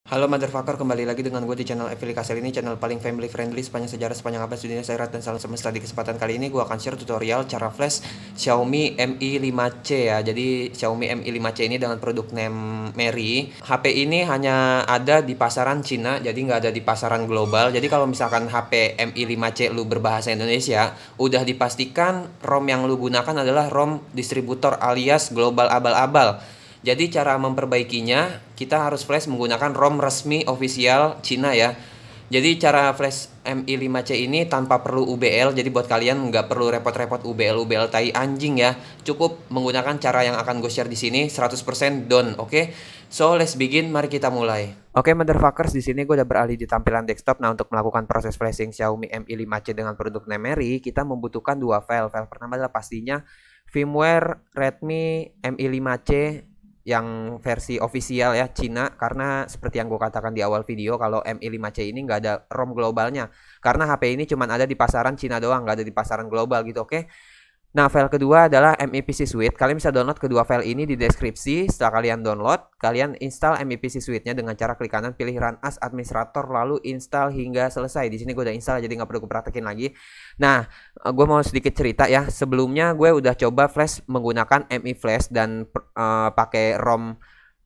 Halo motherfucker, kembali lagi dengan gue di channel Evil Kasel ini, channel paling family friendly sepanjang sejarah, sepanjang abad dunia akhirat dan salam semesta. Di kesempatan kali ini gue akan share tutorial cara flash Xiaomi Mi 5C ya. Jadi Xiaomi Mi 5C ini dengan produk name Mary. HP ini hanya ada di pasaran Cina, jadi nggak ada di pasaran global. Jadi kalau misalkan HP Mi 5C lu berbahasa Indonesia, udah dipastikan ROM yang lu gunakan adalah ROM distributor alias global abal-abal. Jadi cara memperbaikinya, kita harus flash menggunakan ROM resmi official Cina ya. Jadi cara flash Mi 5C ini tanpa perlu UBL. Jadi buat kalian nggak perlu repot-repot UBL tai anjing ya. Cukup menggunakan cara yang akan gue share di sini 100% done, oke? So let's begin, mari kita mulai. Oke motherfuckers, di sini gue udah beralih di tampilan desktop. Nah, untuk melakukan proses flashing Xiaomi Mi 5C dengan produk Nemeri, kita membutuhkan dua file. File pertama adalah pastinya firmware Redmi Mi 5C yang versi official ya Cina, karena seperti yang gue katakan di awal video, kalau Mi 5C ini nggak ada ROM globalnya karena HP ini cuma ada di pasaran Cina doang, nggak ada di pasaran global gitu, oke? Nah, file kedua adalah MIPC Suite. Kalian bisa download kedua file ini di deskripsi. Setelah kalian download, kalian install MIPC Suite-nya dengan cara klik kanan, pilih Run as Administrator, lalu install hingga selesai. Di sini gue udah install, jadi nggak perlu gue praktekin lagi. Nah, gue mau sedikit cerita ya. Sebelumnya gue udah coba flash menggunakan Mi Flash dan pakai ROM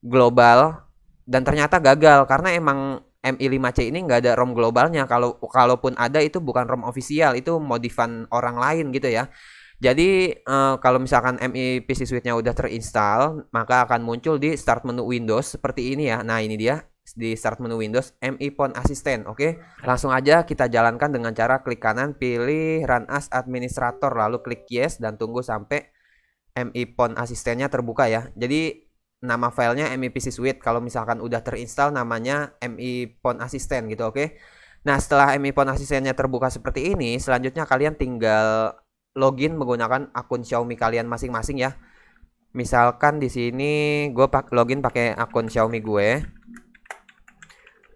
global, dan ternyata gagal karena emang Mi 5C ini nggak ada ROM globalnya. Kalaupun ada, itu bukan ROM official, itu modifan orang lain gitu ya. Jadi kalau misalkan Mi PC Suite-nya udah terinstall, maka akan muncul di start menu Windows seperti ini ya. Nah, ini dia di start menu Windows Mi Phone Assistant, oke? Langsung aja kita jalankan dengan cara klik kanan, pilih Run as Administrator, lalu klik Yes dan tunggu sampai Mi Phone Assistant-nya terbuka ya. Jadi nama filenya Mi PC Suite. Kalau misalkan udah terinstall, namanya Mi Phone Assistant gitu, oke? Nah, setelah Mi Phone Assistant-nya terbuka seperti ini, selanjutnya kalian tinggal login menggunakan akun Xiaomi kalian masing-masing ya. Misalkan di sini gue login pakai akun Xiaomi gue.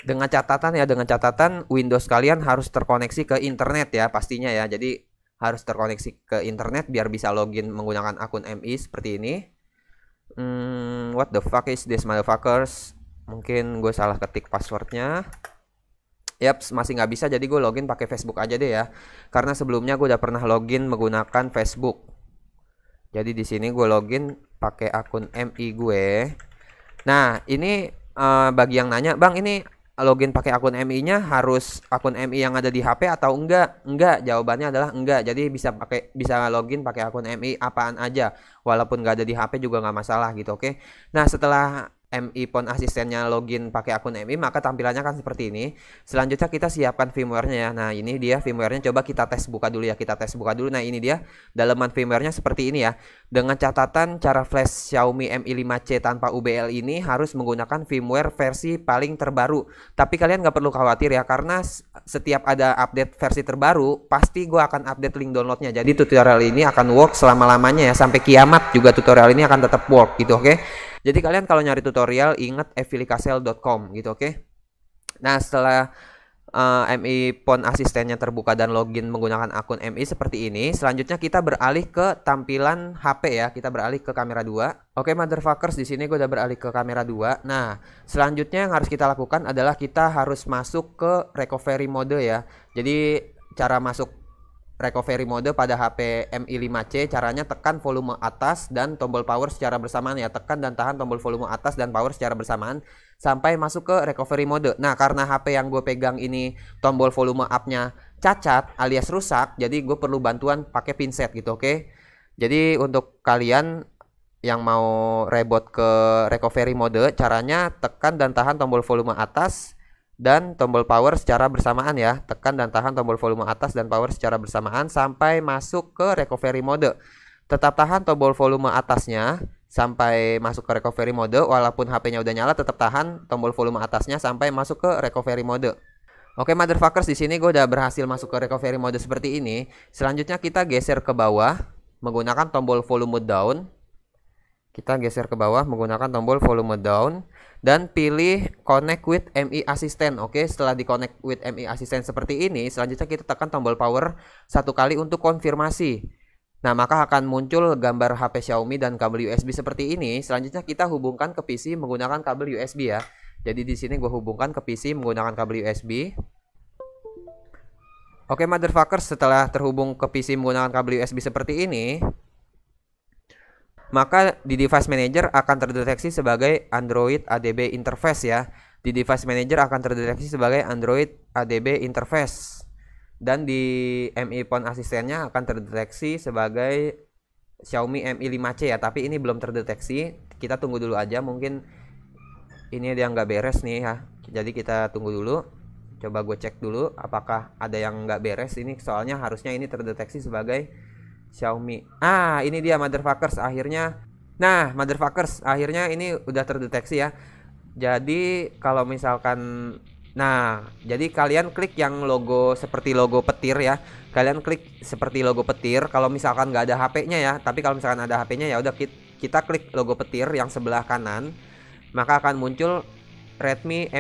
Dengan catatan Windows kalian harus terkoneksi ke internet ya pastinya ya. Jadi harus terkoneksi ke internet biar bisa login menggunakan akun MI seperti ini. What the fuck is this motherfuckers? Mungkin gue salah ketik passwordnya. Yaps, masih nggak bisa, jadi gue login pakai Facebook aja deh ya. Karena sebelumnya gue udah pernah login menggunakan Facebook. Jadi di sini gue login pakai akun MI gue. Nah, ini bagi yang nanya, "Bang, ini login pakai akun MI-nya harus akun MI yang ada di HP atau enggak?" Enggak, jawabannya adalah enggak. Jadi bisa login pakai akun MI apaan aja. Walaupun nggak ada di HP juga nggak masalah gitu, oke? Nah, setelah Mi Phone Asistennya login pakai akun Mi, maka tampilannya kan seperti ini. Selanjutnya kita siapkan firmware-nya ya. Nah, ini dia firmware-nya, coba kita tes buka dulu ya. Kita tes buka dulu. Nah, ini dia dalaman firmware-nya seperti ini ya. Dengan catatan cara flash Xiaomi Mi 5C tanpa UBL ini harus menggunakan firmware versi paling terbaru. Tapi kalian nggak perlu khawatir ya, karena setiap ada update versi terbaru, pasti gue akan update link downloadnya. Jadi tutorial ini akan work selama-lamanya ya. Sampai kiamat juga tutorial ini akan tetap work gitu, oke? Jadi kalian kalau nyari tutorial ingat evilikasel.com gitu, oke? Nah, setelah Mi Phone Asistennya terbuka dan login menggunakan akun MI seperti ini, selanjutnya kita beralih ke tampilan HP ya. Kita beralih ke kamera 2. Oke motherfuckers, di sini gue udah beralih ke kamera 2. Nah, selanjutnya yang harus kita lakukan adalah kita harus masuk ke recovery mode ya. Jadi cara masuk recovery mode pada HP Mi 5C, caranya tekan volume atas dan tombol power secara bersamaan ya. Tekan dan tahan tombol volume atas dan power secara bersamaan sampai masuk ke recovery mode. Nah, karena HP yang gue pegang ini tombol volume up-nya cacat alias rusak, jadi gue perlu bantuan pakai pinset gitu, oke? Jadi untuk kalian yang mau reboot ke recovery mode, caranya tekan dan tahan tombol volume atas dan tombol power secara bersamaan ya. Tekan dan tahan tombol volume atas dan power secara bersamaan sampai masuk ke recovery mode. Tetap tahan tombol volume atasnya sampai masuk ke recovery mode. Walaupun HP-nya udah nyala, tetap tahan tombol volume atasnya sampai masuk ke recovery mode. Oke motherfuckers, di sini gue udah berhasil masuk ke recovery mode seperti ini. Selanjutnya kita geser ke bawah menggunakan tombol volume down. Kita geser ke bawah menggunakan tombol volume down dan pilih connect with Mi Assistant. Oke, setelah di connect with Mi Assistant seperti ini, selanjutnya kita tekan tombol power satu kali untuk konfirmasi. Nah, maka akan muncul gambar HP Xiaomi dan kabel USB seperti ini. Selanjutnya kita hubungkan ke PC menggunakan kabel USB ya. Jadi di sini gue hubungkan ke PC menggunakan kabel USB. Oke motherfuckers, setelah terhubung ke PC menggunakan kabel USB seperti ini, maka di device manager akan terdeteksi sebagai Android ADB interface ya. Di device manager akan terdeteksi sebagai Android ADB interface. Dan di MI Phone asistennya akan terdeteksi sebagai Xiaomi Mi 5C ya. Tapi ini belum terdeteksi. Kita tunggu dulu aja, mungkin ini ada yang nggak beres nih ya. Jadi kita tunggu dulu. Coba gue cek dulu apakah ada yang nggak beres ini, soalnya harusnya ini terdeteksi sebagai Xiaomi. Ini dia motherfuckers akhirnya. Nah motherfuckers akhirnya ini udah terdeteksi ya. Jadi kalau misalkan, jadi kalian klik yang logo seperti logo petir ya. Kalian klik seperti logo petir kalau misalkan nggak ada HP-nya ya. Tapi kalau misalkan ada HP-nya ya udah kita klik logo petir yang sebelah kanan, maka akan muncul Redmi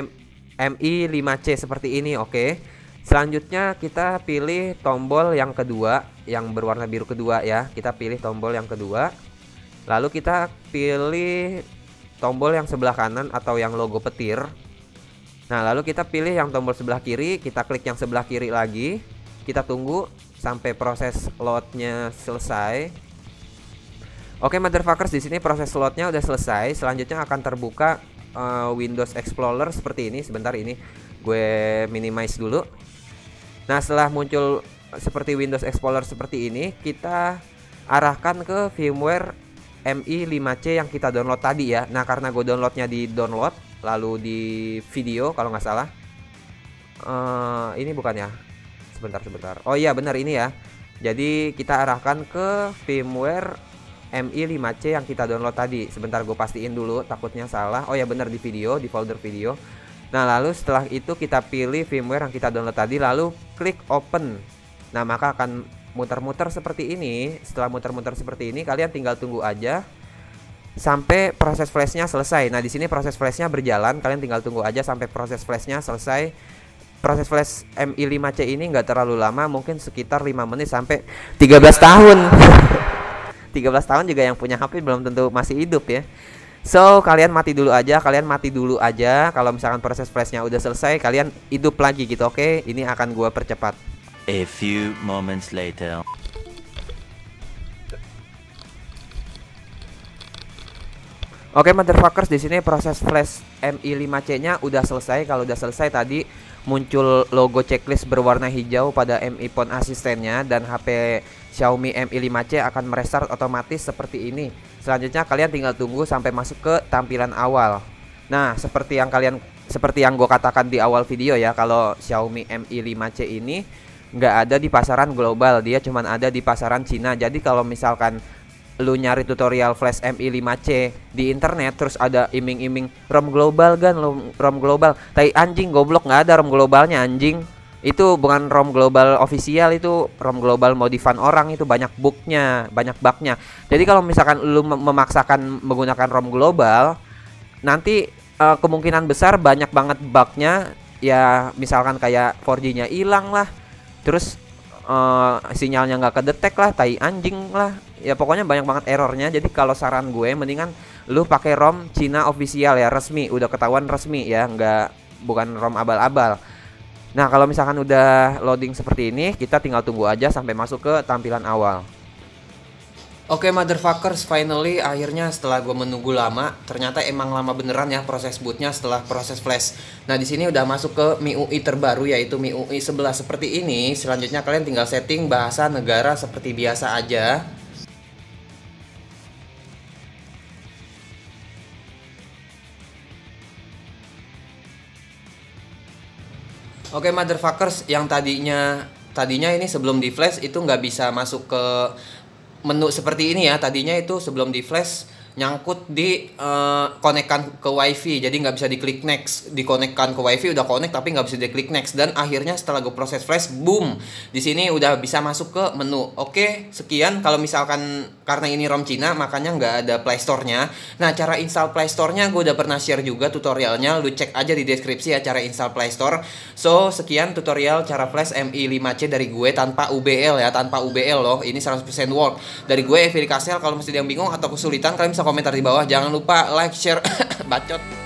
Mi 5C seperti ini. Oke. Selanjutnya kita pilih tombol yang kedua yang berwarna biru kedua ya. Kita pilih tombol yang kedua. Lalu kita pilih tombol yang sebelah kanan atau yang logo petir. Nah, lalu kita pilih yang tombol sebelah kiri, kita klik yang sebelah kiri lagi. Kita tunggu sampai proses loadnya selesai. Oke, motherfuckers, di sini proses loadnya udah selesai. Selanjutnya akan terbuka Windows Explorer seperti ini. Sebentar, ini gue minimize dulu. Nah, setelah muncul seperti Windows Explorer seperti ini, kita arahkan ke firmware Mi 5C yang kita download tadi ya. Nah, karena gue downloadnya di download, lalu di video kalau nggak salah. Ini bukan ya? Sebentar. Oh iya, benar ini ya. Jadi kita arahkan ke firmware Mi 5C yang kita download tadi. Sebentar, gue pastiin dulu, takutnya salah. Oh ya, benar, di video, di folder video. Nah, lalu setelah itu kita pilih firmware yang kita download tadi, lalu klik open. Nah, maka akan muter-muter seperti ini. Setelah muter-muter seperti ini, kalian tinggal tunggu aja sampai proses flashnya selesai. Nah, di sini proses flashnya berjalan, kalian tinggal tunggu aja sampai proses flashnya selesai. Proses flash Mi 5C ini nggak terlalu lama, mungkin sekitar 5 menit sampai 13 tahun. 13 tahun juga yang punya HP belum tentu masih hidup ya. So, kalian mati dulu aja. Kalau misalkan proses flashnya udah selesai, kalian hidup lagi gitu, oke? Ini akan gua percepat. A few moments later. Oke, motherfuckers, di sini proses flash Mi 5C-nya udah selesai. Kalau udah selesai tadi muncul logo checklist berwarna hijau pada MI Phone asistennya dan HP Xiaomi Mi 5C akan merestart otomatis seperti ini. Selanjutnya kalian tinggal tunggu sampai masuk ke tampilan awal. Nah, seperti yang gue katakan di awal video ya, kalau Xiaomi Mi 5C ini nggak ada di pasaran global, dia cuma ada di pasaran Cina. Jadi kalau misalkan lu nyari tutorial flash Mi 5C di internet terus ada iming-iming ROM global kan, ROM global, tai anjing, goblok, nggak ada ROM globalnya anjing. Itu bukan ROM global official, itu ROM global modifan orang, itu banyak bugnya, banyak bugnya. Jadi kalau misalkan lu memaksakan menggunakan ROM global, nanti kemungkinan besar banyak banget bugnya ya, misalkan kayak 4G-nya hilang lah, terus sinyalnya nggak kedetek lah, tai anjing lah ya, pokoknya banyak banget errornya. Jadi kalau saran gue mendingan lu pakai ROM Cina official ya, resmi, udah ketahuan resmi ya, bukan ROM abal-abal. Nah, kalau misalkan udah loading seperti ini, kita tinggal tunggu aja sampai masuk ke tampilan awal. Oke, motherfuckers, finally akhirnya setelah gue menunggu lama, ternyata emang lama beneran ya proses bootnya setelah proses flash. Nah, di sini udah masuk ke MIUI terbaru, yaitu MIUI 11 seperti ini. Selanjutnya kalian tinggal setting bahasa negara seperti biasa aja. Oke, motherfuckers, yang tadinya ini sebelum di flash itu nggak bisa masuk ke menu seperti ini ya. Tadinya itu sebelum di flash nyangkut di konekkan ke wifi, jadi nggak bisa diklik next. Dikonekkan ke wifi udah connect tapi nggak bisa diklik next. Dan akhirnya setelah gue proses flash, boom, di sini udah bisa masuk ke menu. Oke, sekian. Kalau misalkan karena ini ROM Cina makanya nggak ada Play Store-nya. Nah, cara install Play Store-nya gue udah pernah share juga tutorialnya, lu cek aja di deskripsi ya cara install Play Store. So, sekian tutorial cara flash Mi 5C dari gue tanpa UBL ya, tanpa UBL loh. Ini 100% work. Dari gue, Evi Kasel. Kalau masih ada yang bingung atau kesulitan, kalian bisa komentar di bawah. Jangan lupa like, share, bacot.